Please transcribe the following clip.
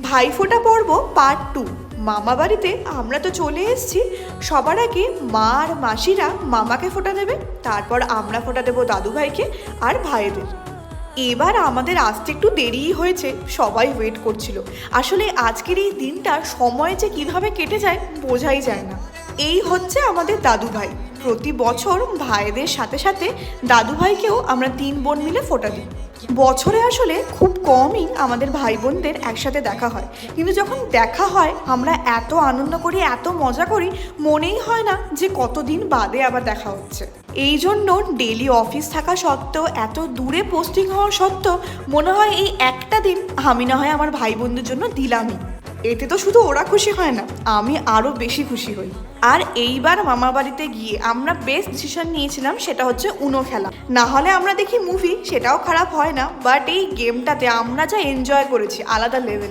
ভাইফোঁটা পর্ব পার্ট 2। মামা বাড়িতে আমরা তো চলে এসেছি। সবার আগে মা আর মাসিরা মামাকে ফোঁটা দেবে, তারপর আমরা ফোঁটা দেবো দাদু ভাইকে আর ভাইদের। এবার আমাদের আসতে একটু দেরিই হয়েছে, সবাই ওয়েট করছিল। আসলে আজকের এই দিনটা সময় যে কীভাবে কেটে যায় বোঝাই যায় না। এই হচ্ছে আমাদের দাদু ভাই। প্রতি বছর ভাইদের সাথে সাথে দাদু ভাইকেও আমরা 3 বোন মিলে ফোঁটা দিই। বছরে আসলে খুব কমই আমাদের ভাই বোনদের একসাথে দেখা হয়, কিন্তু যখন দেখা হয় আমরা এত আনন্দ করি, এত মজা করি, মনেই হয় না যে কতদিন বাদে আবার দেখা হচ্ছে। এই জন্য ডেলি অফিস থাকা সত্ত্বেও, এত দূরে পোস্টিং হওয়া সত্ত্বেও মনে হয় এই একটা দিন আমি না হয় আমার ভাই বোনদের জন্য দিলামই। এতে তো শুধু ওরা খুশি হয় না, আমি আরও বেশি খুশি হই। আর এইবার মামা বাড়িতে গিয়ে আমরা বেস্ট ডিসিশন নিয়েছিলাম, সেটা হচ্ছে উনো খেলা। না হলে আমরা দেখি মুভি, সেটাও খারাপ হয় না, বাট এই গেমটাতে আমরা যা এনজয় করেছি আলাদা লেভেল।